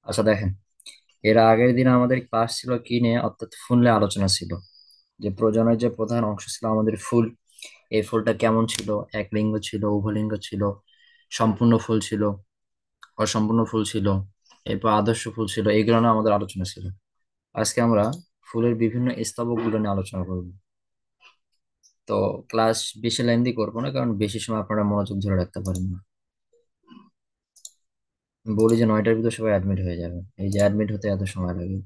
আচ্ছা দেখেন, এর আগের দিন আমাদের ক্লাস ছিল কি নিয়ে, অর্থাৎ ফুল নিয়ে আলোচনা ছিল। যে প্রজননের যে প্রধান অংশ ছিল আমাদের ফুল, এই ফুলটা কেমন ছিল, এক লিঙ্গ ছিল, উভলিঙ্গ ছিল, সম্পূর্ণ ফুল ছিল, অসম্পূর্ণ ফুল ছিল, এরপর আদর্শ ফুল ছিল, এইগুলো নিয়ে আমাদের আলোচনা ছিল। আজকে আমরা ফুলের বিভিন্ন স্তবক গুলো নিয়ে আলোচনা করব। তো ক্লাস বেশি লেন্দি করবো না, কারণ বেশি সময় আপনারা মনোযোগ ধরে রাখতে পারেন না। বলি যে 9টার ভিতর সবাই অ্যাডমিট হয়ে যাবে, এই যে অ্যাডমিট হতে এত সময় লাগে।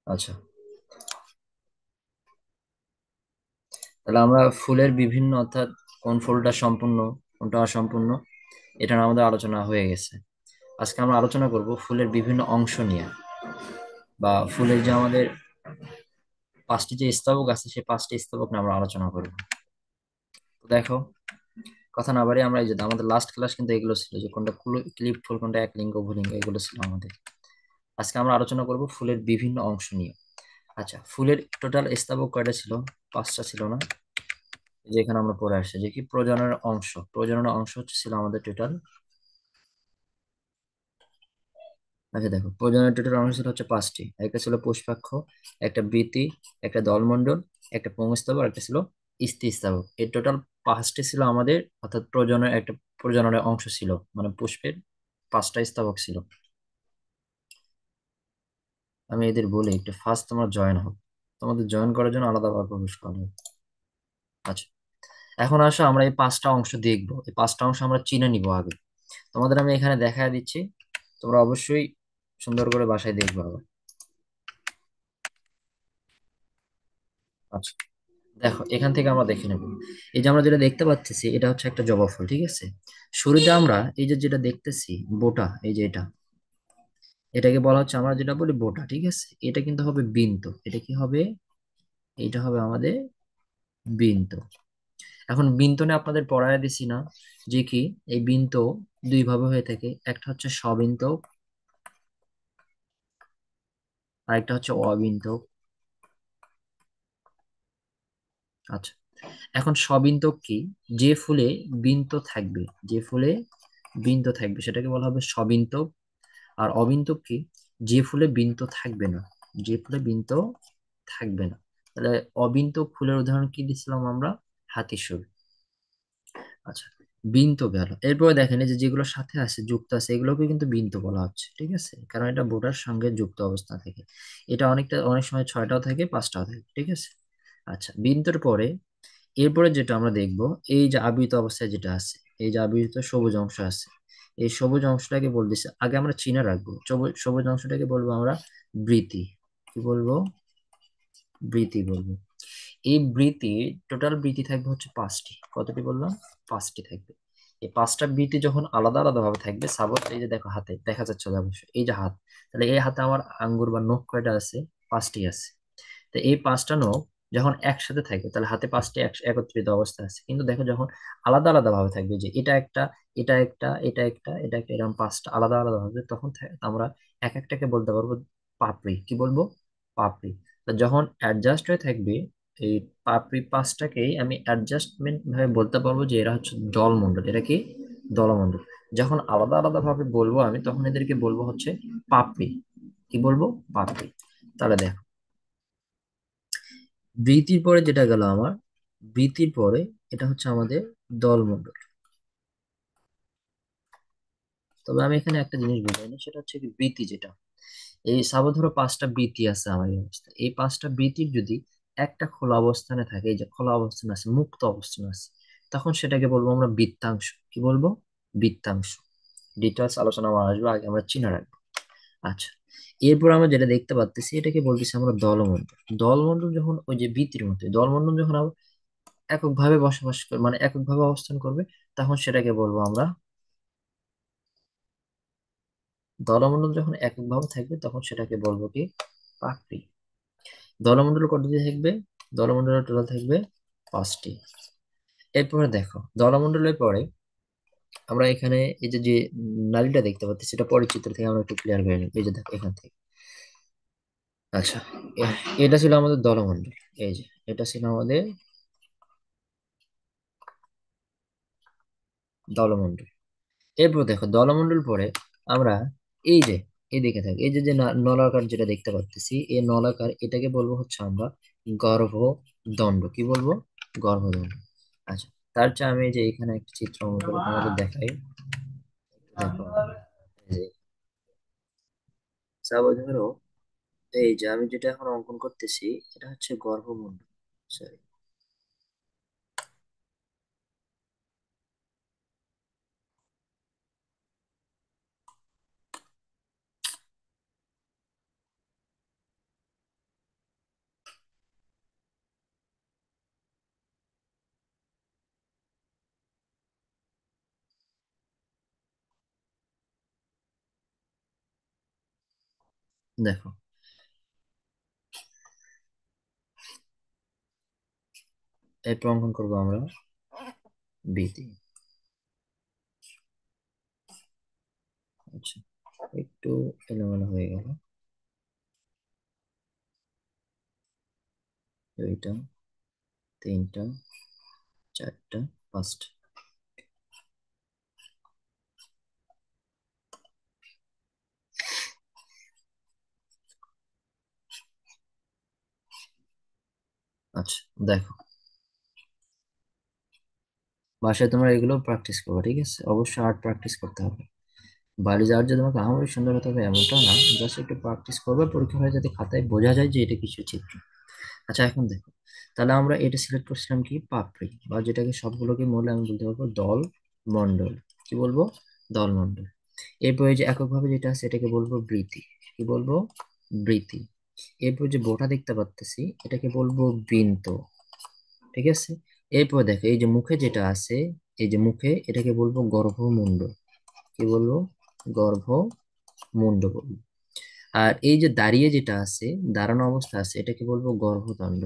আচ্ছা, তাহলে আমরা ফুলের বিভিন্ন, অর্থাৎ কোন ফুলটা সম্পূর্ণ, কোনটা অসম্পূর্ণ, এটা নিয়ে আমাদের আলোচনা হয়ে গেছে। আজকে আমরা আলোচনা করব ফুলের বিভিন্ন অংশ নিয়ে, বা ফুলের যে আমাদের 5টি যে স্তবক আছে সেই 5টি স্তবক নিয়ে আমরা আলোচনা করব। তো দেখো, কথা না বাড়িয়ে আমরা এই যে আমাদের লাস্ট ক্লাস কিন্তু এগুলো ছিল, যে কোনটা ক্লিপ ফুল, কোনটা এক লিঙ্গ, উভলিঙ্গ, এগুলো ছিল আমাদের। আজকে আমরা আলোচনা করব ফুলের বিভিন্ন অংশ নিয়ে। আচ্ছা, ফুলের টোটাল স্তবক কয়টা ছিল? 5টা ছিল না? এই যে এখানে আমরা পড়ে আসছি যে কি প্রজননের অংশ, প্রজননের অংশ হচ্ছে ছিল আমাদের টোটাল। আচ্ছা দেখো, প্রজননের টোটাল অংশ ছিল হচ্ছে 5টি। একটা ছিল পুষ্পাক্ষ, একটা বৃতি, একটা দলমণ্ডল, একটা পুংস্তবক, একটা ছিল স্ত্রীস্তবক। এই টোটাল 5টি ছিল আমাদের, অর্থাৎ প্রজনের একটা প্রজননের অংশ ছিল, মানে পুষ্পের 5টা স্তবক ছিল। আমি এদের বলি একটু, ফার্স্ট তোমরা জয়েন হও, তোমাদের জয়েন করার জন্য আলাদাভাবে প্রবেশ করো। আচ্ছা, এখন আসো আমরা এই 5টা অংশ দেখবো, এই 5টা অংশ আমরা চিনে নিব আগে। তোমাদের আমি এখানে দেখায় দিচ্ছি, তোমরা অবশ্যই সুন্দর করে বাসায় দেখবে আবার। আচ্ছা দেখো, এখান থেকে আমরা দেখে নেব। এই যে আমরা যেটা দেখতে পাচ্ছি এটা হচ্ছে একটা জবা ফুল, ঠিক আছে। শুরুতে আমরা এই যে যেটা দেখতেছি বোটা, এই যে এটা, এটাকে বলা হচ্ছে, আমরা যেটা বলি বোটা, ঠিক আছে। এটা কিন্তু হবে বিন্ত, এটা কি হবে? এটা হবে আমাদের বিন্ত। এখন বিন্তনে আপনাদের পড়ায় দিছি না, যে কি এই বিন্ত দুই ভাবে হয়ে থাকে, একটা হচ্ছে সবিন্ত, আর একটা হচ্ছে অবিন্ত। আচ্ছা, এখন সবিন্তক কি? যে ফুলে বিন্ত থাকবে, যে ফুলে বিন্ত থাকবে সেটাকে বলা হবে সবিন্তক। আর অবিন্তক কি? যে ফুলে বিন্ত থাকবে না, যে ফুলে বিন্ত থাকবে না। তাহলে অবিন্তক ফুলের উদাহরণ কি দিছিলাম আমরা? হাতিশুঁড়। আচ্ছা, বিন্ত গেল। এরপরে দেখেন এই যে যেগুলো সাথে আছে, যুক্ত আছে, এগুলোকে কিন্তু বিন্ত বলা হচ্ছে, ঠিক আছে, কারণ এটা বোটার সঙ্গে যুক্ত অবস্থা থেকে। এটা অনেক সময় 6টাও থাকে, 5টাও থাকে, ঠিক আছে। আচ্ছা, বিন্তর পরে এরপরে যেটা আমরা দেখব, এই যে আবৃত অবস্থায় যেটা আছে, এই যে আবৃত সবুজ অংশ আছে, এই সবুজ অংশটাকে বলতেছে, আগে আমরা চিনে রাখবো, সবুজ সবুজ অংশটাকে বলবো আমরা বৃতি। কি বলবো? বৃতি বলবো। এই বৃতি, টোটাল বৃতি থাকবে হচ্ছে 5টি। কতটি বললাম? 5টি থাকবে। এই 5টা বৃতি যখন আলাদা আলাদা ভাবে থাকবে, সাপোজ এই যে দেখো হাতে দেখা যাচ্ছে অবশ্যই, এই যে হাত, তাহলে এই হাতে আমার আঙ্গুর বা নখ কয়টা আছে? 5টি আছে। তো এই 5টা নখ যখন একসাথে থাকবে, তাহলে হাতে 5টি একত্রিত অবস্থা আছে। কিন্তু দেখো যখন আলাদা আলাদা ভাবে থাকবে, যে এটা একটা, এটা একটা, এটা একটা, এটা একটা, এরকম 5টা আলাদা আলাদা ভাবে, তখন আমরা এক একটাকে বলতে পারবো পাপড়ি। কি বলবো? পাপড়ি। তো যখন অ্যাডজাস্ট হয়ে থাকবে এই পাপড়ি 5টাকেই আমি অ্যাডজাস্টমেন্ট ভাবে বলতে পারবো যে এরা হচ্ছে দলমণ্ডল। এটা কি? দলমণ্ডল। যখন আলাদা আলাদা ভাবে বলবো আমি, তখন এদেরকে বলবো হচ্ছে পাপড়ি। কি বলবো? পাপড়ি। তাহলে দেখো, বৃত্তির পরে যেটা গেল আমার, বৃত্তির পরে এটা হচ্ছে আমাদের দলমণ্ডল। তবে আমি এখানে একটা জিনিস বুঝাইনি, সেটা হচ্ছে কি বৃত্তি যেটা, এই সাপোজ ধরো 5টা বৃত্তি আছে আমার এই অবস্থায়, এই 5টা বৃত্তির যদি একটা খোলা অবস্থানে থাকে, এই যে খোলা অবস্থান আছে, মুক্ত অবস্থান আছে, তখন সেটাকে বলবো আমরা বৃত্তাংশ। কি বলবো? বৃত্তাংশ। ডিটেলস আলোচনা আমার আসবে, আগে আমরা চিনে রাখবো। আচ্ছা, এরপর আমরা যেটা দেখতে পাচ্ছি এটাকে বলতেছি আমরা দলমণ্ডল। দলমণ্ডল যখন ওই যে বৃত্তির মতো, দলমণ্ডল যখন এককভাবে বসবাস করবে, মানে এককভাবে অবস্থান করবে, তখন সেটাকে বলবো আমরা, দলমণ্ডল যখন এককভাবে থাকবে তখন সেটাকে বলবো কি? পাপড়ি। দলমণ্ডল কতটি থাকবে? দলমণ্ডলের টোটাল থাকবে 5টি। এরপরে দেখো, দলমণ্ডলের পরে আমরা এখানে এই যে যে নালীটা দেখতে পাচ্ছি, সেটা পরের চিত্র থেকে আমরা একটু ক্লিয়ার করে নিই। এই যে দেখো এখান থেকে। আচ্ছা, এটা ছিল আমাদের দলমণ্ডল। এই যে এটা ছিল আমাদের দলমণ্ডল। এরপর দেখো দলমন্ডল পরে আমরা এই যে এদিকে থাকি এই যে যে নলাকার যেটা দেখতে পাচ্ছি এই নলাকার এটাকে বলবো হচ্ছে আমরা গর্ভদণ্ড। কি বলবো? গর্ভদণ্ড। আচ্ছা, তার চেয়ে আমি এই যে এখানে একটা চিত্র অঙ্কন করে তোমাদের দেখাই। দেখো, এই যে সাপোজ ধরো এই যে আমি যেটা এখন অঙ্কন করতেছি এটা হচ্ছে গর্ভমুণ্ড। সরি, দেখো এরপর অঙ্কন করবো আমরা বিধি। আচ্ছা, একটু এলোমেলো হয়ে গেল। দুইটা, তিনটা, চারটা, পাঁচটা। আচ্ছা, দেখো বাসায় তোমরা এগুলো প্র্যাকটিস করবে, ঠিক আছে? অবশ্যই আর্ট প্র্যাকটিস করতে হবে। বাড়ি যাওয়ার যে তোমাকে আহামরি সুন্দর হতে হবে এমনটা না, জাস্ট একটু প্র্যাকটিস করবে, পরীক্ষা হয়ে যাতে খাতায় বোঝা যায় যে এটা কিছু চিত্র। আচ্ছা, এখন দেখো, তাহলে আমরা এটা সিলেক্ট করছিলাম কি পাপড়ি, বা যেটাকে সবগুলোকে বলে আমি বলতে পারবো দল মন্ডল। কি বলবো? দল মন্ডল। এরপরে যে এককভাবে যেটা আছে এটাকে বলবো বৃতি। কি বলবো? বৃতি। এরপর যে বোটা দেখতে পাচ্তেছি এটাকে বলবো বৃন্ত। ঠিক আছে। এরপর দেখো এই যে মুখে যেটা আছে, এই যে মুখে এটাকে বলবো গর্ভমুণ্ড। কি বলবো? গর্ভমুণ্ড বলবো। আর এই যে দাঁড়িয়ে যেটা আছে, দাঁড়ানো অবস্থা আছে, এটাকে বলবো গর্ভদণ্ড।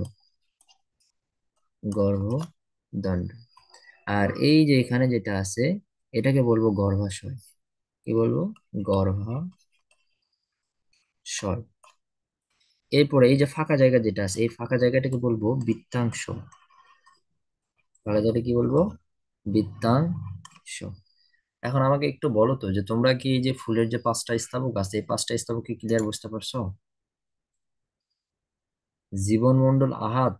গর্ভদণ্ড। আর এই যে এখানে যেটা আছে এটাকে বলবো গর্ভাশয়। কি বলবো? গর্ভাশয়। এরপরে এই যে ফাঁকা জায়গা যেটা আছে এই ফাঁকা জায়গাটাকে বলবো বৃত্তাংশ। ফাঁকা জায়গাটা কি বলবো? বৃত্তাংশ। এখন আমাকে একটু বলো তো যে তোমরা কি এই যে ফুলের যে পাঁচটা স্তবক আছে এই পাঁচটা স্তবক কি ক্লিয়ার বুঝতে পারছো? জীবন মন্ডল আহাত,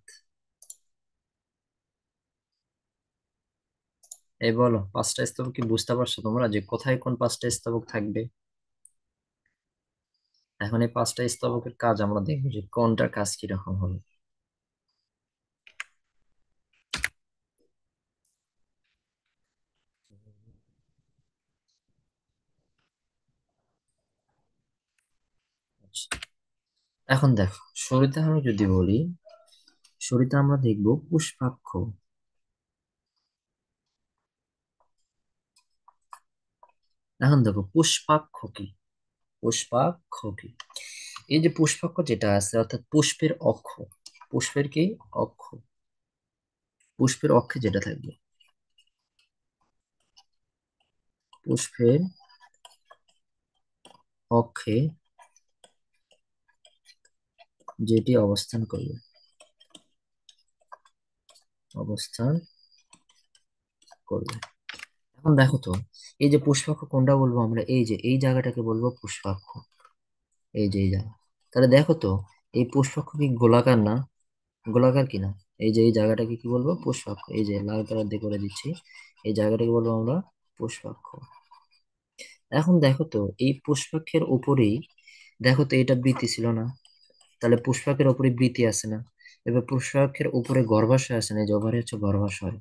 এই বলো পাঁচটা স্তবক কি বুঝতে পারছো তোমরা যে কোথায় কোন পাঁচটা স্তবক থাকবে? এখন এই পাঁচটা স্তবকের কাজ আমরা দেখবো যে কোনটার কাজ কিরকম হবে। আচ্ছা, এখন দেখো শুরুতে আমি যদি বলি, শুরুতে আমরা দেখবো পুষ্পাক্ষ। এখন দেখো পুষ্পাক্ষ কি? পুষ্পাক্ষ কি? এই যে পুষ্পাক্ষ যেটা আছে অর্থাৎ পুষ্পের অক্ষ। পুষ্পের কি? অক্ষ। পুষ্পের অক্ষে যেটা থাকবে, পুষ্পের অক্ষে যেটি অবস্থান করবে, অবস্থান করবে। এখন দেখো তো এই যে পুষ্পাক্ষ কোনটা বলবো আমরা, এই যে এই জায়গাটাকে বলবো পুষ্পাক্ষ। এই যে এই জায়গা, তাহলে দেখো তো এই পুষ্পাক্ষ কি গোলাকার না? গোলাকার কিনা? এই যে এই জায়গাটাকে কি বলবো? পুষ্পাক্ষ। এই যে লাল কালার দিয়ে করে দিচ্ছি, এই জায়গাটাকে বলবো আমরা পুষ্পাক্ষ। এখন দেখো তো এই পুষ্পাক্ষের উপরেই, দেখো তো এটা বৃতি ছিল না? তাহলে পুষ্পাক্ষের উপরে বৃতি আছে না? এবার পুষ্পাক্ষের উপরে গর্ভাশয় আছে না, এই যে ওভারে হচ্ছে গর্ভাশয়।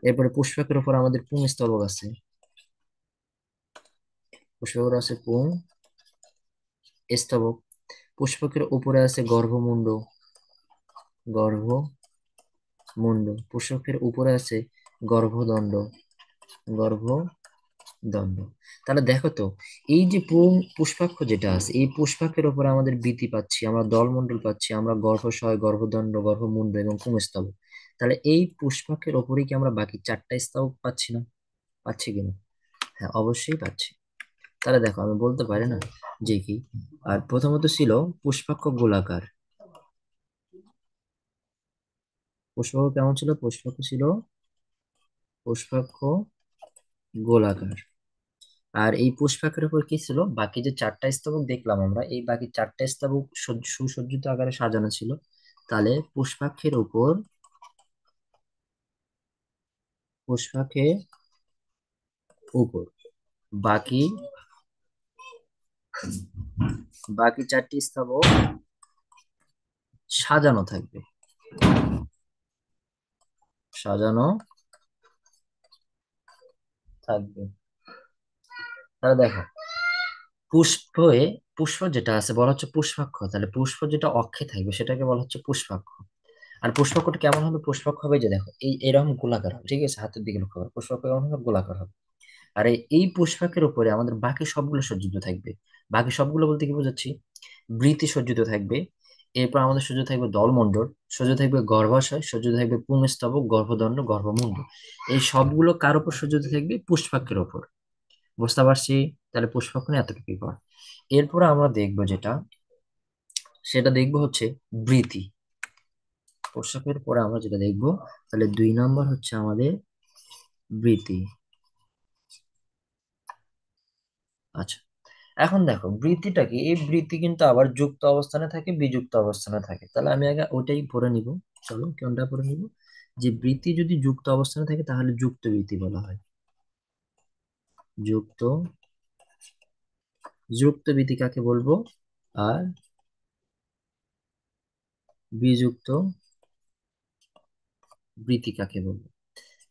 এরপরে পুষ্পাক্ষের উপর আমাদের পুংস্তবক আছে। পুষ্পাক্ষের আছে পুং স্তবক। পুষ্পাক্ষের উপরে আছে গর্ভমুণ্ড। গর্ভমুণ্ড। পুষ্পাক্ষের উপরে আছে গর্ভদণ্ড। গর্ভদণ্ড। তাহলে দেখো তো এই যে পুষ্পাক্ষ যেটা আছে এই পুষ্পাক্ষের উপরে আমাদের বৃতি পাচ্ছি, আমরা দলমণ্ডল পাচ্ছি, আমরা গর্ভাশয়, গর্ভদণ্ড, গর্ভমুণ্ড এবং পুংস্তবক। তাহলে এই পুষ্পাক্ষের ওপরেই কি আমরা বাকি চারটা স্তবক পাচ্ছি না? পাচ্ছি কিনা? হ্যাঁ, অবশ্যই পাচ্ছি। তাহলে দেখো আমি বলতে পারি না যে কি, আর প্রথমত ছিল পুষ্পাক্ষ গোলাকার। পুষ্পাক্ষ কেমন ছিল? পুষ্পাক্ষ ছিল পুষ্পাক্ষ গোলাকার। আর এই পুষ্পাকের উপর কি ছিল, বাকি যে চারটা স্তবক দেখলাম আমরা, এই বাকি চারটা স্তবক সুসজ্জিত আকারে সাজানো ছিল। তাহলে পুষ্পাক্ষের উপর, পুষ্পাক্ষের উপর বাকি বাকি চারটি স্তবক সাজানো থাকবে, সাজানো থাকবে। তাহলে দেখো, পুষ্পে, পুষ্প যেটা আছে বলা হচ্ছে পুষ্পাক্ষ, তাহলে পুষ্প যেটা অক্ষে থাকবে সেটাকে বলা হচ্ছে পুষ্পাক্ষ। আর পুষ্পাক্ষটা কেমন হবে? পুষ্পাক্ষ হবে যে দেখো এই এরকম গোলাকার হবে, ঠিক আছে, হাতের দিকে লক্ষ্য করো, পুষ্পাক্ষ কেমন হবে? গোলাকার হবে। আর এই পুষ্পাকের উপরে আমাদের বাকি সবগুলো সজ্জিত থাকবে। বাকি সবগুলো বলতে কি বোঝাচ্ছি? বৃতি সজ্জিত থাকবে, এরপর আমাদের সজ্জিত থাকবে দলমণ্ডল, সজ্জিত থাকবে গর্ভাশয়, সজ্জিত থাকবে পুংস্তবক, গর্ভদণ্ড, গর্ভমুণ্ড। এই সবগুলো কার উপর সজ্জিত থাকবে? পুষ্পাক্ষের উপর। বুঝতে পারছি? তাহলে পুষ্পাক্ষ নিয়ে এতটুকুই পর। এরপরে আমরা দেখবো যেটা, সেটা দেখবো হচ্ছে বৃতি। পোশাকের পরে আমরা যেটা দেখবো, তাহলে 2 নম্বর হচ্ছে আমাদের বৃতি। আচ্ছা, এখন দেখো বৃত্তিটা কি, এই বৃত্তি কিন্তু আবার যুক্ত অবস্থানে থাকে, বিযুক্ত অবস্থানে থাকে। তাহলে আমি আগে ওটাই পড়ে নিব। চলো কোনটা পড়ে নিব, যে বৃত্তি যদি যুক্ত অবস্থানে থাকে তাহলে যুক্ত বৃত্তি বলা হয়। যুক্ত, যুক্ত বৃত্তি কাকে বলবো? আর বিযুক্ত বৃত্তি কাকে বলবো?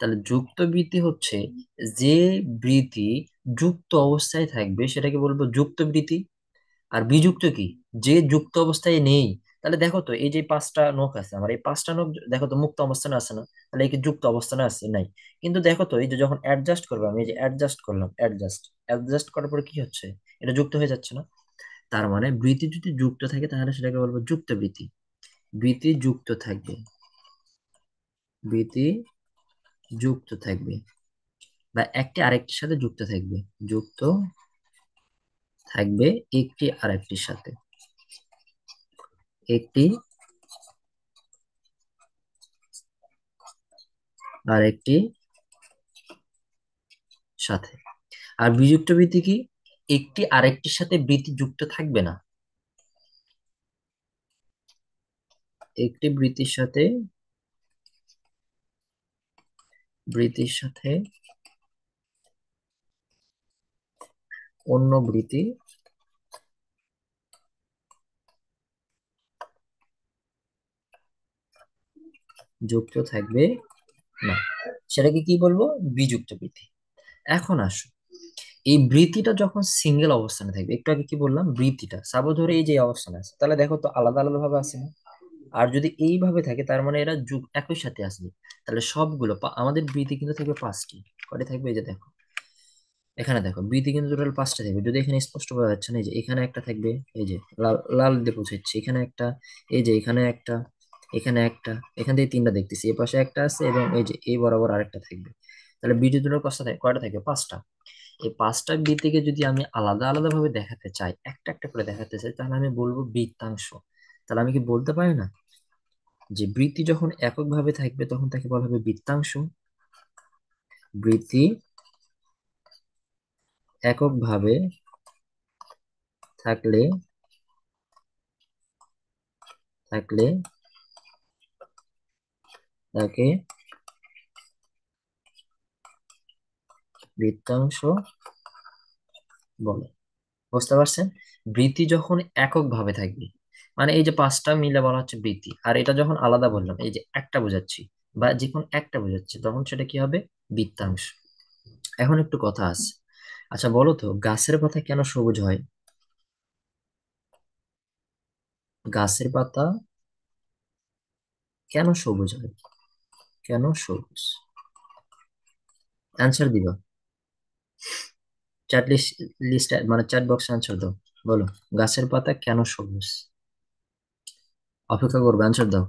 তাহলে যুক্ত বৃত্তি হচ্ছে যে বৃত্তি যুক্ত অবস্থায় থাকবে সেটাকে বলবো যুক্ত বৃত্তি। আর বিযুক্ত কি? যে যুক্ত অবস্থায় নেই। তাহলে দেখো তো এই যে 5টা নখ আছে আমার, এই 5টা নখ দেখো তো মুক্ত অবস্থানে আছে না? তাহলে এই কি যুক্ত অবস্থানে আছে? নাই। কিন্তু দেখো তো এই যে যখন অ্যাডজাস্ট করবো, আমি এই যে অ্যাডজাস্ট করলাম, অ্যাডজাস্ট অ্যাডজাস্ট করার পরে কি হচ্ছে? এটা যুক্ত হয়ে যাচ্ছে না? তার মানে বৃত্তি যদি যুক্ত থাকে তাহলে সেটাকে বলবো যুক্ত বৃত্তি। বৃত্তি যুক্ত থাকবে, বৃত্তি যুক্ত থাকবে, বা একটি আরেকটির সাথে যুক্ত থাকবে, যুক্ত থাকবে একটি আরেকটির সাথে, একটি আরেকটি সাথে। আর বিযুক্ত বৃত্তি কি? একটি আরেকটির সাথে বৃত্তি যুক্ত থাকবে না, একটি বৃত্তির সাথে, বৃত্তির সাথে অন্য বৃত্তি যুক্ত থাকবে না, সেটাকে কি বলবো? বিযুক্ত বৃত্তি। এখন আসো, এই বৃত্তিটা যখন সিঙ্গেল অবস্থানে থাকবে, একটু আগে কি বললাম, বৃত্তিটা সাপোজ ধরে এই যে অবস্থানে আছে, তাহলে দেখো তো আলাদা আলাদা ভাবে আছে না? আর যদি এইভাবে থাকে তার মানে এরা যুগ একই সাথে আসবে। তাহলে সবগুলো আমাদের বৃত্তি কিন্তু থাকবে 5টি। কয়টা থাকবে? এই যে দেখো, এখানে দেখো বৃত্তি কিন্তু টোটাল 5টা থাকবে, যদি এখানে স্পষ্ট বোঝা যাচ্ছে না, এই যে এখানে একটা থাকবে, এই যে লাল লাল দিয়ে বোঝাচ্ছি, এখানে একটা, এই যে এখানে একটা, এখানে একটা, এখান থেকে 3টা দেখতেছি, এই পাশে একটা আছে, এবং এই যে এই বরাবর আরেকটা থাকবে। তাহলে বৃত্তি টোটাল কয়টা থাকে? কয়টা থাকবে? 5টা। এই 5টা বৃত্তিকে যদি আমি আলাদা আলাদা ভাবে দেখাতে চাই, একটা একটা করে দেখাতে চাই, তাহলে আমি বলবো বৃত্তাংশ। তাহলে আমি কি বলতে পারি না যে বৃত্তি যখন এককভাবে থাকবে তখন তাকে বলা হবে বৃত্তাংশ। বৃত্তি এককভাবে থাকলে, থাকলে তাকে বৃত্তাংশ বলে। বুঝতে পারছেন? বৃত্তি যখন এককভাবে থাকবে, মানে এই যে 5টা মিলে বলা হচ্ছে বৃত্তি, আর এটা যখন আলাদা বললাম, এই যে একটা বোঝাচ্ছি বা যে কোনো একটা বোঝাচ্ছি, তখন সেটা কি হবে? বৃত্তাংশ। এখন একটু কথা আছে। আচ্ছা বলো তো, গাছের পাতা কেন সবুজ হয়? গাছের পাতা কেন সবুজ হয়? কেন সবুজ? অ্যান্সার দিবা? চ্যাট লিস্ট, লিস্ট মানে চ্যাট বক্সে অ্যান্সার দাও। বলো, গাছের পাতা কেন সবুজ? অপেক্ষা করবো, অ্যান্সার দাও।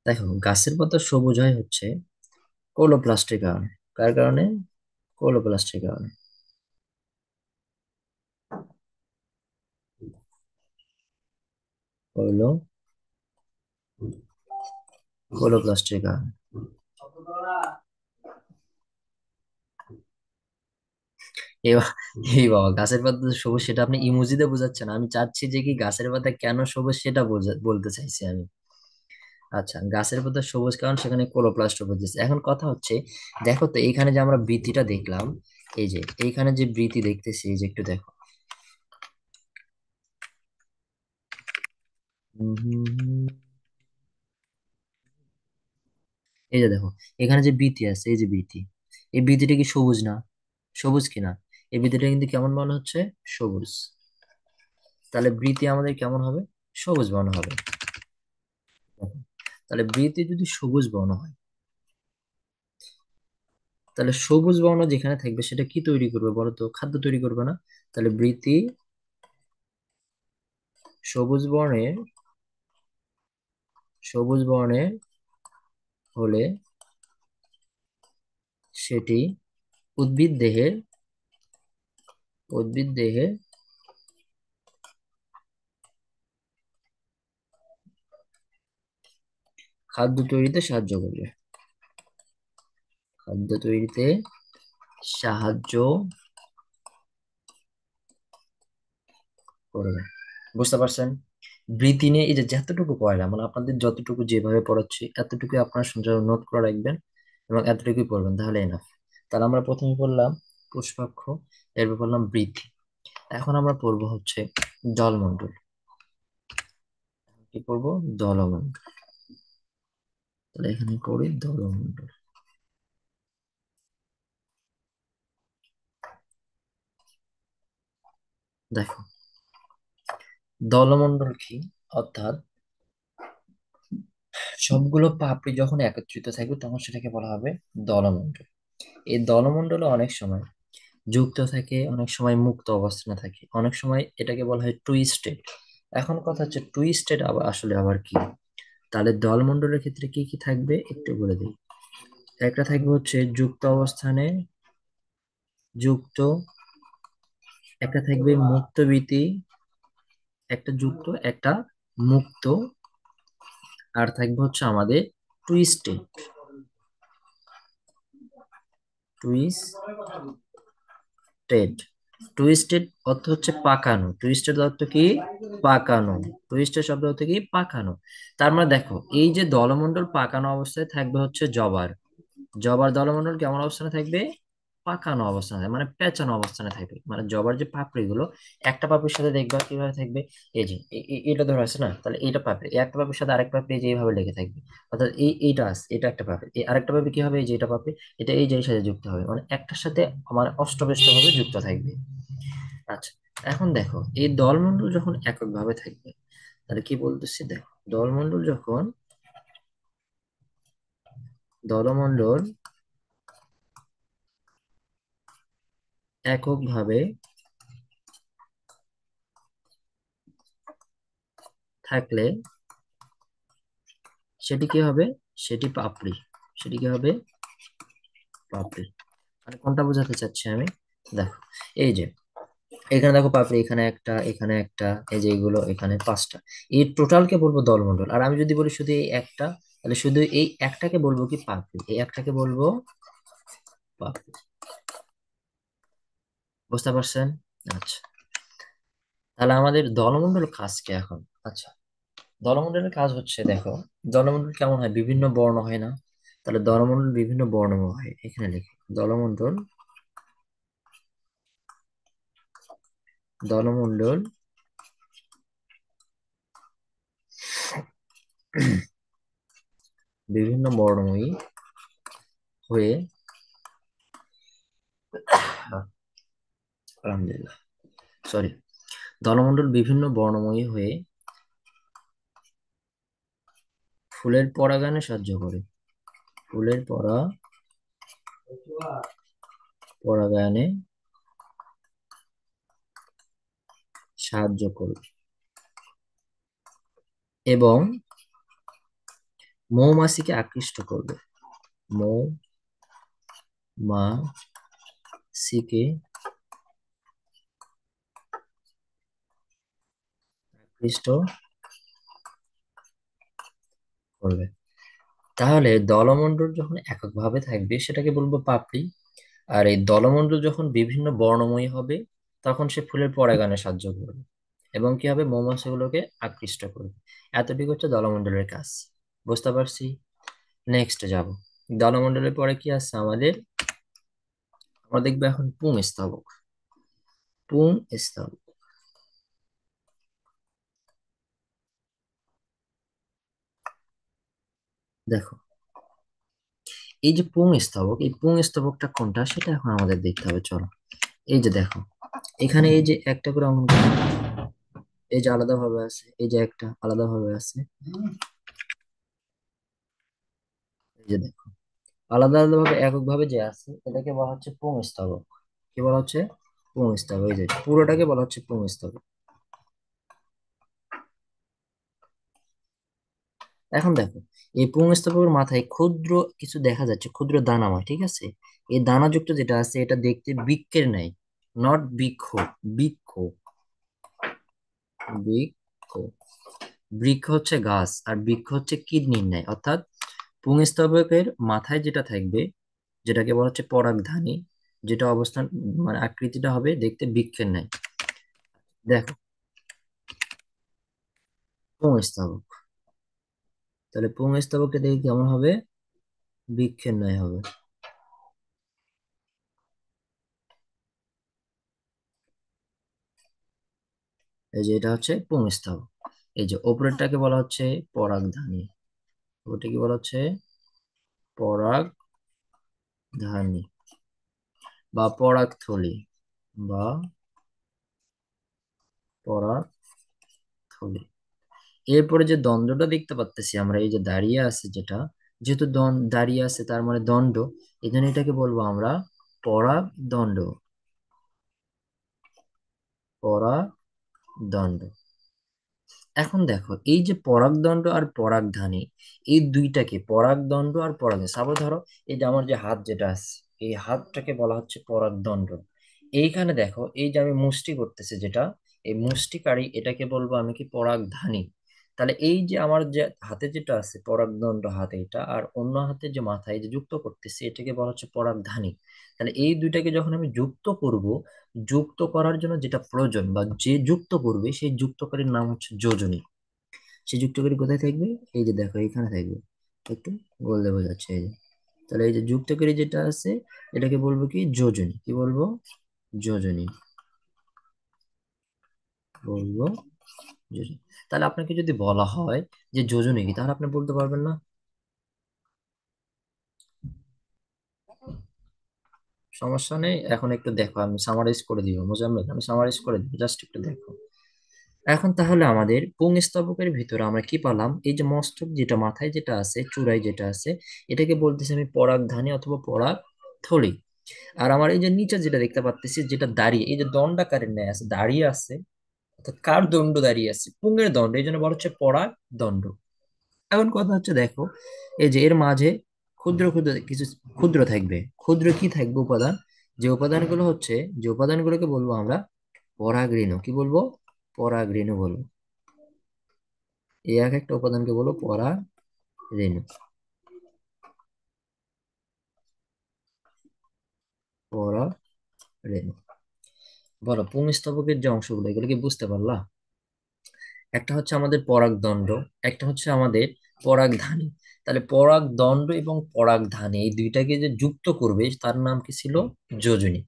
দেখো, গাছের পাতা সবুজ হয় হচ্ছে কোলোপ্লাস্টের কারণে। কার কারণে? কোলোপ্লাস্টের কারণে। হলো ক্লোরোপ্লাস্টের কারণে। এবার এই বাবা, গাছের পাতা তো সবুজ সেটা আপনি ইমোজিতে বোঝাচ্ছেন, আমি চাচ্ছি যে কি গাছের পাতা কেন সবুজ সেটা বলতে চাইছি আমি। আচ্ছা, গাছের পাতা সবুজ কারণ সেখানে ক্লোরোপ্লাস্ট উপস্থিত। এখন কথা হচ্ছে, দেখো তো এইখানে যে আমরা বৃত্তিটা দেখলাম, এই যে এইখানে যে বৃত্তি দেখতেছি, এই যে একটু দেখো। হুম, হুম, হুম। এই যে দেখো, এখানে যে বৃত্তি আছে, এই যে বৃত্তি, এই বৃত্তিটা কি সবুজ না? সবুজ কিনা? এই বৃত্তিটা কিন্তু কেমন মনে হচ্ছে? সবুজ। তাহলে বৃত্তি আমাদের কেমন হবে? সবুজ বর্ণ হবে। দেখো, তাহলে বৃত্তি যদি সবুজ বর্ণ হয়, তাহলে সবুজ বর্ণ যেখানে থাকবে সেটা কি তৈরি করবে বলো তো? খাদ্য তৈরি করবে না? তাহলে বৃত্তি সবুজ বর্ণের, সবুজ বর্ণের হলে সেটি উদ্ভিদ দেহে, উদ্ভিদ দেহে খাদ্য তৈরিতে সাহায্য করবে, খাদ্য তৈরিতে সাহায্য করবে। বুঝতে পারছেন? বৃত্তি নিয়ে এই যে যতটুকু পড়ালাম, মানে আপনাদের যতটুকু যেভাবে পড়াচ্ছি এতটুকু আপনারা সুন্দর নোট করে রাখবেন এবং এতটুকুই পড়বেন, তাহলে এনাফ। তাহলে আমরা প্রথমে পড়লাম পুষ্পাক্ষ, এরপর পড়লাম বৃদ্ধি। এখন আমরা পড়বো হচ্ছে জলমণ্ডল। কি পড়বো? জলমণ্ডল। তাহলে এখানে করি জলমণ্ডল। দেখো, দলমণ্ডল কি? অর্থাৎ সবগুলো পাপড়ি যখন একত্রিত থাকবে তখন সেটাকে বলা হবে দলমণ্ডল। এই দলমণ্ডলে অনেক সময় যুক্ত থাকে, অনেক সময় মুক্ত অবস্থানে থাকে, অনেক সময় এটাকে বলা হয় টুইস্টেড। এখন কথা হচ্ছে টুইস্টেড আবার আসলে আবার কি? তাহলে দলমণ্ডলের ক্ষেত্রে কি কি থাকবে একটু বলে দিই। একটা থাকবে হচ্ছে যুক্ত অবস্থানে যুক্ত, একটা থাকবে মুক্তবীতি, একটা যুক্ত একটা মুক্ত, আর থাকবে হচ্ছে আমাদের টুইস্টেড। টুইস্টেড, টুইস্টেড অর্থ হচ্ছে পাকানো। টুইস্টেড অর্থ কি? পাকানো। টুইস্টেড শব্দ অর্থ কি? পাকানো। তার মানে দেখো, এই যে দলমণ্ডল পাকানো অবস্থায় থাকবে হচ্ছে জবার। জবার দলমণ্ডল কেমন অবস্থানে থাকবে? পাকানো অবস্থানে, মানে পেঁচানো অবস্থানে থাকবে। মানে জবার যে পাপড়ি গুলো, একটা পাপড়ির সাথে দেখবা কিভাবে থাকবে, এই যে এটা ধরো আছে না, তাহলে এইটা পাপড়ি, এই একটা পাপড়ির সাথে আরেক পাপড়ি যে এইভাবে লেগে থাকবে। অর্থাৎ এইটা আছে, এটা একটা পাপড়ি, এই আরেকটা পাপড়ি কি হবে? এই যে এটা পাপড়ি, এটা এই যে এর সাথে যুক্ত হবে, মানে একটার সাথে আমার অষ্টবেষ্ট ভাবে যুক্ত থাকবে। আচ্ছা, এখন দেখো এই দলমণ্ডল যখন এককভাবে থাকবে, তাহলে কি বলতেছি দেখো, দলমণ্ডল যখন, দলমণ্ডল এককভাবে থাকলে সেটি কি হবে? সেটি পাপড়ি। সেটি কি হবে? পাপড়ি। মানে কোনটা বোঝাতে চাচ্ছি আমি? দেখো, এই যে এখানে দেখো পাপড়ি, এখানে একটা, এখানে একটা, এই যে এগুলো এখানে পাঁচটা, এই টোটালকে বলবো দলমণ্ডল। আর আমি যদি বলি শুধু এই একটা, তাহলে শুধু এই একটাকে বলবো কি? পাপড়ি। এই একটাকে বলবো পাপড়ি। বুঝতে পারছেন? আচ্ছা, তাহলে আমাদের দলমণ্ডল কাজ কি এখন? আচ্ছা, দলমণ্ডলের কাজ হচ্ছে দেখো, দলমণ্ডল কেমন হয়? বিভিন্ন বর্ণ হয় না? তাহলে দলমণ্ডল বিভিন্ন বর্ণময় হয়, এখানে লিখে দলমণ্ডল, দলমণ্ডল বিভিন্ন বর্ণময়ী হয়ে, আলহামদুলিল্লাহ, সরি, দলমণ্ডল বিভিন্ন বর্ণময়ী হয়ে ফুলের পরাগায়নে সাহায্য করে। ফুলের পরাগায়নে সাহায্য করবে এবং মৌমাছিকে আকৃষ্ট করবে। মৌমাছিকে আকৃষ্ট করবে। তাহলে দলমণ্ডল যখন এককভাবে থাকবে সেটাকে বলবো পাপড়ি। আর এই দলমণ্ডল যখন বিভিন্ন বর্ণময় হবে তখন সে ফুলের পরাগায়নে সাহায্য করবে এবং কি হবে, মৌমাছিগুলোকে আকৃষ্ট করবে। এতটুকু হচ্ছে দলমণ্ডলের কাজ। বুঝতে পারছি। নেক্সট যাব। দলমণ্ডলের পরে কি আছে আমাদের? আমরা দেখবো এখন পুংস্তবক। পুংস্তবক, দেখো, এই যে পুংস্তবক, এই পুংস্তবকটা কোনটা সেটা এখন আমাদের দেখতে হবে। চলো, এই যে দেখো, এখানে এই যে একটা করে অঙ্কন করো। এই যে আলাদা ভাবে আছে, এই যে একটা আলাদা ভাবে আছে, এই যে দেখো, আলাদা আলাদা ভাবে একক ভাবে যে আছে এটাকে বলা হচ্ছে পুংস্তবক। কি বলা হচ্ছে? পুংস্তবক। এই যে পুরোটাকে বলা হচ্ছে পুংস্তবক। এখন দেখো, এই পুংস্তবকের মাথায় ক্ষুদ্র কিছু দেখা যাচ্ছে, ক্ষুদ্র দানাময়, ঠিক আছে? এই দানাযুক্ত যেটা আছে এটা দেখতে বৃক্কের ন্যায়। নট বৃক্ষ, বৃক্ষ, বৃক্ষ। বৃক্ষ হচ্ছে গাছ, আর বৃক্ষ হচ্ছে কিডনির ন্যায়। অর্থাৎ পুংস্তবকের মাথায় যেটা থাকবে, যেটাকে বলা হচ্ছে পরাগধানী, যেটা অবস্থান মানে আকৃতিটা হবে দেখতে বৃক্ষের ন্যায়। দেখো, পুংস্তবক, তাহলে পুংস্তবকটা দেখে কেমন হবে? বৃক্ষের ন্যায় হবে। এই যে এটা হচ্ছে পুংস্তবক। এই যে ওপরেরটাকে বলা হচ্ছে পরাগধানী। ওটা কি বলা হচ্ছে? পরাগধানী বা পরাগথলি, বা পরাগথলি। এরপরে যে দ্বন্দ্বটা দেখতে পাচ্তেছি আমরা, এই যে দাঁড়িয়ে আছে যেটা, যেহেতু দাঁড়িয়ে আছে তার মানে দণ্ড, এই জন্য এটাকে বলবো আমরা পরাগদণ্ড। পরাগদণ্ড। এখন দেখো, এই যে পরাগদণ্ড আর পরাগধানী, এই দুইটাকে, পরাগদণ্ড আর পরাগ, সাপোজ ধরো এই যে আমার যে হাত যেটা আছে, এই হাতটাকে বলা হচ্ছে পরাগদণ্ড। এইখানে দেখো, এই যে আমি মুষ্টি করতেছি যেটা, এই মুষ্টিকারী, এটাকে বলবো আমি কি? পরাগধানী। তাহলে এই যে আমার যে হাতে যেটা আছে পরাগদণ্ড হাতে, এটা আর অন্য হাতে যে মাথায় যে যুক্ত করতেছি এটাকে বলা হচ্ছে পরাগধানী। তাহলে এই দুইটাকে যখন আমি যুক্ত করব, যুক্ত করার জন্য যেটা প্রয়োজন বা যে যুক্ত করবে সেই যুক্তকারীর নাম হচ্ছে যোজনী। সে যুক্তকারী কোথায় থাকবে? এই যে দেখো, এখানে থাকবে। একটু গোল দিয়ে বোঝাচ্ছে, এই যে। তাহলে এই যে যুক্তকারী যেটা আছে এটাকে বলবো কি? যোজনী। কি বলবো? যোজনী বলবো, যোজনী। তাহলে আপনাকে যদি বলা হয় যে যোজনী কি, তাহলে আপনি বলতে পারবেন না? সমস্যা নেই, এখন একটু দেখো, আমি সামারাইজ করে দিব, মোজাম্মেল, আমি সামারাইজ করে দিব, জাস্ট একটু দেখো। এখন তাহলে আমাদের পুংস্তবকের ভিতরে আমরা কি পালাম? এই যে মস্তক যেটা, মাথায় যেটা আছে, চূড়ায় যেটা আছে, এটাকে বলতেছি আমি পরাগধানী অথবা পরাগ থলি। আর আমার এই যে নিচে যেটা দেখতে পাচ্ছি, যেটা দাঁড়িয়ে, এই যে দণ্ডাকারের ন্যায় আছে, দাঁড়িয়ে আছে, অর্থাৎ কার দণ্ড দাঁড়িয়ে আছে? পুংের দণ্ড, এই জন্য বলা হচ্ছে পরাগ দণ্ড। এখন কথা হচ্ছে দেখো, এই যে এর মাঝে ক্ষুদ্র ক্ষুদ্র কিছু ক্ষুদ্র থাকবে। ক্ষুদ্র কি থাকবে উপাদান? যে উপাদানগুলো হচ্ছে, যে উপাদানগুলোকে বলবো আমরা পরাগরেণু। কি বলবো? পরাগরেণু বলবো। এই এক একটা উপাদানকে বলো পরাগরেণু। পরাগরেণু। বলো, পুংস্তবকের যে অংশগুলো, এগুলো কি বুঝতে পারলা? একটা হচ্ছে আমাদের পরাগদণ্ড, একটা হচ্ছে আমাদের পরাগধানী। তাহলে পরাগদণ্ড এবং পরাগধানী এই দুইটাকে যে যুক্ত করবে তার নাম কি ছিল? যোজনী।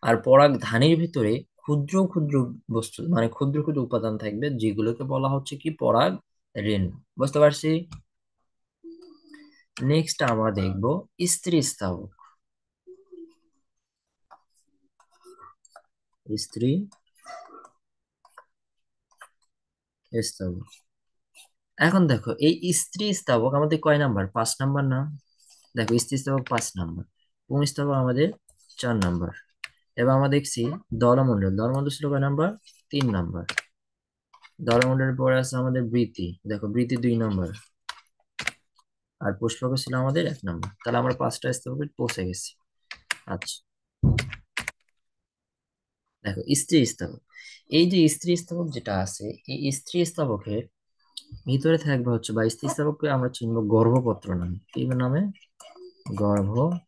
আর পরাগধানীর ভিতরে ক্ষুদ্র ক্ষুদ্র বস্তু, মানে ক্ষুদ্র ক্ষুদ্র উপাদান থাকবে, যেগুলোকে বলা হচ্ছে কি? পরাগ রেণু। বুঝতে পারছি। নেক্সট আমরা দেখব স্ত্রী স্থাবক। স্ত্রী স্থাবক। এখন দেখো, এই স্ত্রী স্থাবক আমাদের কয় নাম্বার? 5 নাম্বার না? দেখো, স্থিতিস্থাপক 5 নাম্বার, পুংস্থাপক আমাদের 4 নাম্বার। এবার আমরা দেখছি দলমণ্ডল। দলমণ্ডল ছিল কয় নাম্বার? 3 নাম্বার। দলমণ্ডলের পরে আছে আমাদের বৃত্তি। দেখো, বৃত্তি 2 নাম্বার। আর পুষ্পক ছিল আমাদের 1 নাম্বার। তাহলে আমরা 5টা স্তবকে পৌঁছে গেছি। আচ্ছা, দেখো স্ত্রী স্থাবক। এই যে স্ত্রী স্থাবক যেটা আছে, এই স্ত্রী স্থাবকের ভিতরে থাকবে হচ্ছে বা স্থিতিস্থাপককে আমরা চিনবো গর্ভপত্র নামে, কি নামে? গর্ভপত্র।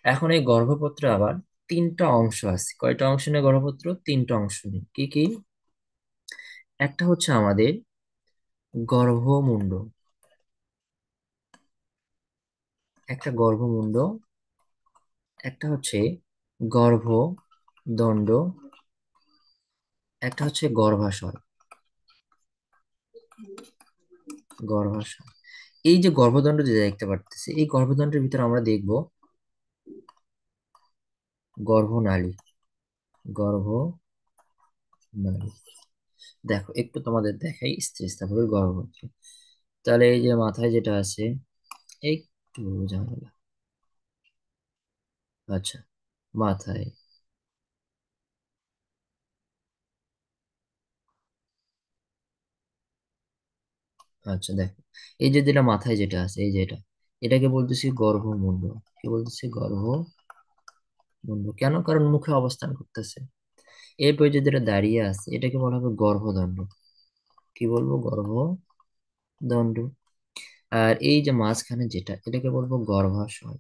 এখন এই গর্ভপত্রে আবার তিনটা অংশ আছে। কয়টা অংশ নিয়ে গর্ভপত্র? তিনটা অংশ নিয়ে। কি কি? একটা হচ্ছে আমাদের গর্ভমুণ্ড, একটা গর্ভমুণ্ড, একটা হচ্ছে গর্ভদণ্ড, একটা হচ্ছে গর্ভাশয়। গর্ভাশয়। এই যে গর্ভদণ্ড যে দেখতে পারতেছি, এই গর্ভদণ্ডের ভিতরে আমরা দেখব গর্ভনালী। গর্ভনালী। দেখো একটু তোমাদের দেখাই স্থিতিস্থাপকের গর্ভপত্র। তাহলে এই যে মাথায় যেটা আছে, একটু ঝামেলা। আচ্ছা, মাথায়। আচ্ছা দেখো, এই যে যেটা মাথায় যেটা আছে, এই যে এটাকে বলতেছি গর্ভমুণ্ড। কি বলতেছি? গর্ভমুণ্ড। কেন? কারণ মুখে অবস্থান করতেছে। এরপর যে যেটা দাঁড়িয়ে আছে, এটাকে বলা হবে গর্ভদণ্ড। কি বলবো? গর্ভদণ্ড। আর এই যে মাঝখানে যেটা, এটাকে বলবো গর্ভাশয়।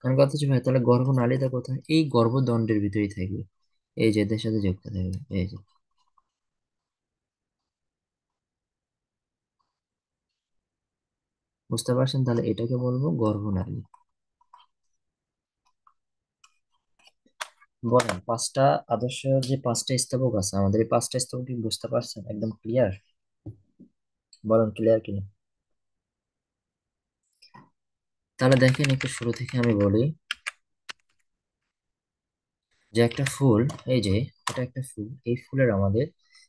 কারণ কথা হচ্ছে ভাই, তাহলে গর্ভনালীটা কোথায়? এই গর্ভদণ্ডের ভিতরেই থাকবে, এই যে এদের সাথে যুক্ত থাকবে, এই যে। বুঝতে পারছেন? তাহলে এটাকে বলবো গর্ভনালী। বলেন, পাঁচটা আদর্শ, যে পাঁচটা স্তবক আছে আমাদের, এই পাঁচটা স্তবক কি বুঝতে পারছেন? একদম ক্লিয়ার? বলেন, ক্লিয়ার কিনা? তাহলে দেখেন, একটু শুরু থেকে আমি বলি যে একটা ফুল, এই যে এটা একটা ফুল, এই ফুলের আমাদের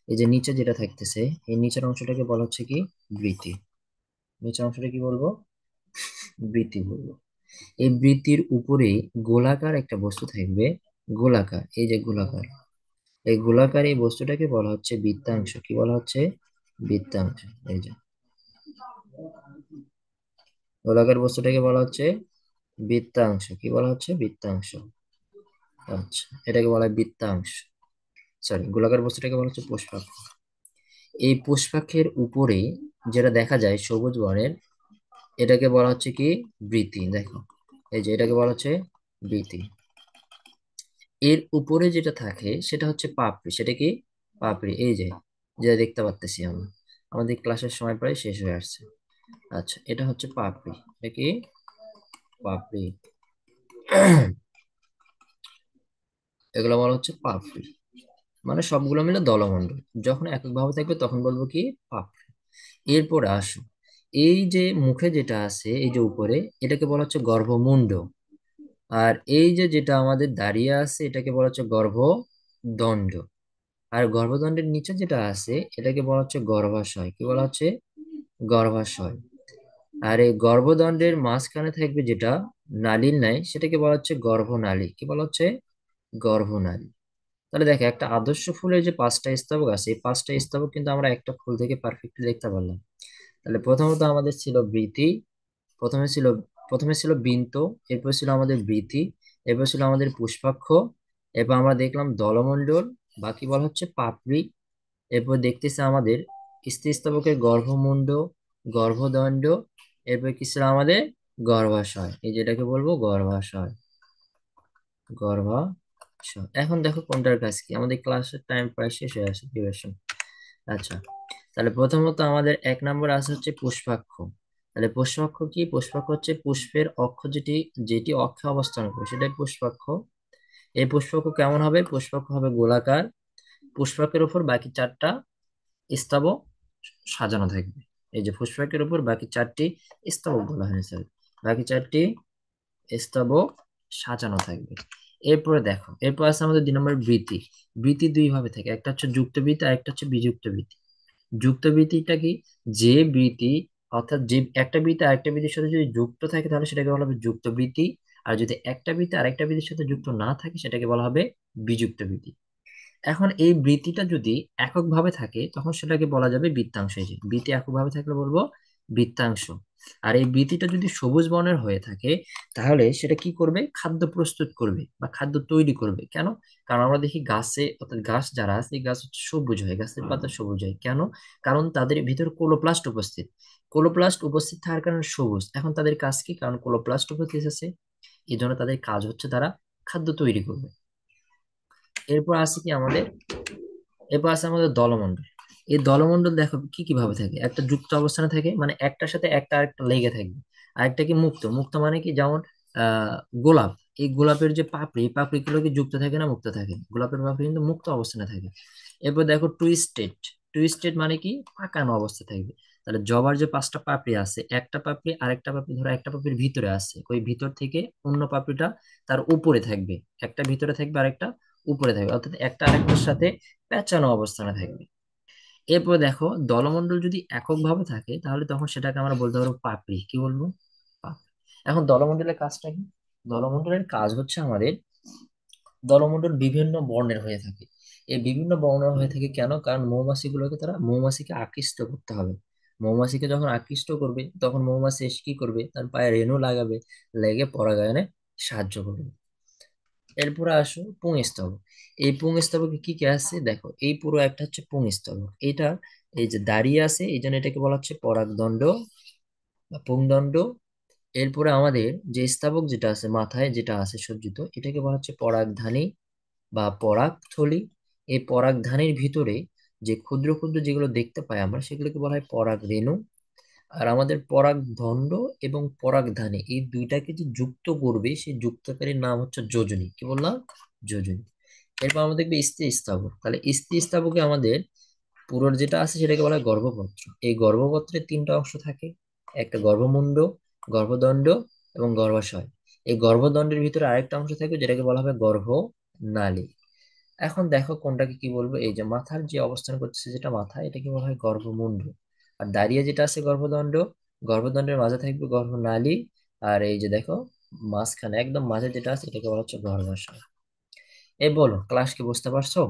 এই যে নিচে যেটা থাকতেছে, এই নিচের অংশটাকে বলা হচ্ছে কি? বৃতি। নিচের অংশটা কি বলবো? বৃতি বলবো। এই বৃত্তির উপরে গোলাকার একটা বস্তু থাকবে। গোলাকার, এই যে গোলাকার, এই গোলাকার এই বস্তুটাকে বলা হচ্ছে বৃত্তাংশ। কি বলা হচ্ছে? বৃত্তাংশ। এই যে গোলাকার বস্তুটাকে বলা হচ্ছে বৃত্তাংশ। কি বলা হচ্ছে? বৃত্তাংশ। আচ্ছা, এটাকে বলা হয় বৃত্তাংশ। সরি, গোলাকার বস্তুটাকে বলা হচ্ছে পুষ্পাক্ষ। এই পুষ্পাক্ষের উপরে যেটা দেখা যায় সবুজ বর্ণের, এটাকে বলা হচ্ছে কি? বৃতি। দেখো, এই যে এটাকে বলা হচ্ছে বৃতি। এর উপরে যেটা থাকে সেটা হচ্ছে পাপড়ি। সেটা কি? পাপড়ি। এই যে যেটা দেখতে পাচ্তেছি আমরা, আমাদের ক্লাসের সময় প্রায় শেষ হয়ে আসছে। আচ্ছা, এটা হচ্ছে পাপড়ি। এটা কি? পাপড়ি। এগুলো বলা হচ্ছে পাপড়ি। মানে সবগুলো মিলে দলমণ্ডল। যখন এককভাবে থাকবে তখন বলবো কি? পাপড়ি। এরপরে আসো, এই যে মুখে যেটা আছে, এই যে উপরে, এটাকে বলা হচ্ছে গর্ভমুণ্ড। আর এই যে যেটা আমাদের দাঁড়িয়ে আছে, এটাকে বলা হচ্ছে গর্ভদণ্ড। আর গর্ভদণ্ডের নিচে যেটা আছে, এটাকে বলা হচ্ছে গর্ভাশয়। কি বলা হচ্ছে? গর্ভাশয়। আর এই গর্ভদণ্ডের মাঝখানে থাকবে যেটা নালীর নাই, সেটাকে বলা হচ্ছে গর্ভনালী। কি বলা হচ্ছে? গর্ভনালী। তাহলে দেখো, একটা আদর্শ ফুলের যে পাঁচটা স্তবক আছে, এই পাঁচটা স্তবক কিন্তু আমরা একটা ফুল থেকে পারফেক্টলি দেখতে পারলাম। তাহলে প্রথমত আমাদের ছিল বৃতি, প্রথমে ছিল প্রথমে ছিল বিন্ত, এরপর ছিল আমাদের বৃতি, এরপর ছিল আমাদের পুষ্পাক্ষ, এরপর আমরা দেখলাম দলমণ্ডল, বাকি বলা হচ্ছে পাপড়ি। এরপর দেখতেছে আমাদের স্থিরস্থাবকের গর্ভমুণ্ড, গর্ভদণ্ড, এরপর কি ছিল আমাদের? গর্ভাশয়। এই যেটাকে বলবো গর্ভাশয়। গর্ভাশয়। এখন দেখো কোনটার কাজ কি, আমাদের ক্লাসের টাইম প্রায় শেষ হয়ে আসে, ডিউরেশন। আচ্ছা, তাহলে প্রথমত আমাদের এক নম্বর আছে হচ্ছে পুষ্পাক্ষ। তাহলে পুষ্পাক্ষ কি? পুষ্পাক্ষ হচ্ছে পুষ্পের অক্ষ, যেটি যেটি অক্ষে অবস্থান করে, সেটাই পুষ্পাক্ষ। এই পুষ্পাক্ষ কেমন হবে? পুষ্পাক্ষ হবে গোলাকার। পুষ্পাকের উপর বাকি চারটা স্তবক সাজানো থাকবে। এই যে পুষ্পাকের উপর বাকি চারটি স্তবক বলা হয়েছে, স্যার, বাকি চারটি স্তবক সাজানো থাকবে। এরপরে দেখো, এরপর আছে আমাদের 2 নম্বর বৃতি। বৃতি দুই ভাবে থাকে, একটা হচ্ছে যুক্ত বৃতি আর একটা হচ্ছে বিযুক্ত বৃতি। যুক্ত বৃতিটা কি? যে বৃতি, অর্থাৎ যে একটা বৃতি আরেকটা বৃতির সাথে যদি যুক্ত থাকে তাহলে সেটাকে বলা হবে যুক্ত বৃতি। আর যদি একটা বৃতি আরেকটা বৃতির সাথে যুক্ত না থাকে সেটাকে বলা হবে বিযুক্ত বৃতি। এখন এই বৃত্তিটা যদি এককভাবে থাকে তখন সেটাকে বলা যাবে বৃত্তাংশ। এই যে বৃত্তি এককভাবে থাকলে বলবো বৃত্তাংশ। আর এই বৃতিটা যদি সবুজ বর্ণের হয়ে থাকে, তাহলে সেটা কি করবে? খাদ্য প্রস্তুত করবে বা খাদ্য তৈরি করবে। কেন? কারণ আমরা দেখি গাছে, অর্থাৎ গাছ যারা আছে, এই গাছ হচ্ছে সবুজ হয়, গাছের পাতা সবুজ হয় কেন? কারণ তাদের ভিতরে ক্লোরোপ্লাস্ট উপস্থিত। ক্লোরোপ্লাস্ট উপস্থিত থাকার কারণে সবুজ। এখন তাদের কাজ কি? কারণ ক্লোরোপ্লাস্ট উপস্থিত আছে, এই জন্য তাদের কাজ হচ্ছে তারা খাদ্য তৈরি করবে। এরপর আছে কি আমাদের, এরপর আছে আমাদের দলমণ্ডল। এই দলমণ্ডল দেখো কি কিভাবে থাকে, একটা যুক্ত অবস্থানে থাকে, মানে একটার সাথে একটা আরেকটা লেগে থাকবে। আরেকটা কি মুক্ত? মুক্ত মানে কি, যেমন আহ গোলাপ, এই গোলাপের যে পাপড়ি, এই পাপড়িগুলো কি যুক্ত থাকে না মুক্ত থাকে? গোলাপের পাপড়ি কিন্তু মুক্ত অবস্থানে থাকে। এরপর দেখো টুইস্টেড। টুইস্টেড মানে কি, পাকানো অবস্থা থাকবে। তাহলে জবার যে পাঁচটা পাপড়ি আছে, একটা পাপড়ি আরেকটা পাপড়ি, ধরো একটা পাপড়ির ভিতরে আছে, ওই ভিতর থেকে অন্য পাপড়িটা তার উপরে থাকবে। একটা ভিতরে থাকবে আরেকটা উপরে থাকবে, অর্থাৎ একটা আরেকটার সাথে পেঁচানো অবস্থানে থাকবে। এরপর দেখো দলমণ্ডল যদি এককভাবে থাকে, তাহলে তখন সেটাকে আমরা বলতে পারবো পাপড়ি। কি বলবো? পাপড়ি। এখন দলমণ্ডলের কাজটা কি? দলমণ্ডলের কাজ হচ্ছে আমাদের, দলমণ্ডল বিভিন্ন বর্ণের হয়ে থাকে। এই বিভিন্ন বর্ণের হয়ে থাকে কেন? কারণ মৌমাছিগুলোকে, তারা মৌমাছিকে আকৃষ্ট করতে হবে। মৌমাছিকে যখন আকৃষ্ট করবে, তখন মৌমাছি এসে কি করবে? তার পায়ে রেণু লাগাবে, লেগে পরাগায়নে সাহায্য করবে। এরপরে আসো পুংস্তবক। এই পুংস্তবকে কি কি আছে দেখো, এই পুরো একটা হচ্ছে পুংস্তবক। এটা এই যে দাঁড়িয়ে আছে, এই জন্য এটাকে বলা হচ্ছে পরাগদণ্ড বা পুংদণ্ড। এরপরে আমাদের যে স্তবক যেটা আছে, মাথায় যেটা আছে সজ্জিত, এটাকে বলা হচ্ছে পরাগধানী বা পরাগথলি। এই পরাগধানীর ভিতরে যে ক্ষুদ্র ক্ষুদ্র যেগুলো দেখতে পাই আমরা, সেগুলোকে বলা হয় পরাগরেণু। আর আমাদের পরাগদণ্ড এবং পরাগধানী, এই দুইটাকে যে যুক্ত করবে, সেই যুক্তকারীর নাম হচ্ছে যোজনী। কি বললাম? যোজনী। এরপর আমরা দেখবে স্থাবর। তাহলে স্থাবকে আমাদের পুরোর যেটা আছে সেটাকে বলা হয় গর্ভপত্র। এই গর্ভপত্রের তিনটা অংশ থাকে, একটা গর্ভমুণ্ড, গর্ভদণ্ড এবং গর্ভাশয়। এই গর্ভদণ্ডের ভিতরে আরেকটা অংশ থাকে যেটাকে বলা হবে গর্ভনালী। এখন দেখো কোনটাকে কি বলবো, এই যে মাথার যে অবস্থান করতেছে যেটা মাথা, এটাকে বলা হয় গর্ভমুণ্ড। আর দাঁড়িয়ে যেটা আছে গর্ভদণ্ড, গর্ভদণ্ডের মাঝে থাকবে গর্ভনালী। আর এই যে দেখো মাঝখানে একদম মাঝে যেটা আছে, এটাকে বলা হচ্ছে গর্ভাশয়। এই বলো, ক্লাস কি বুঝতে পারছো?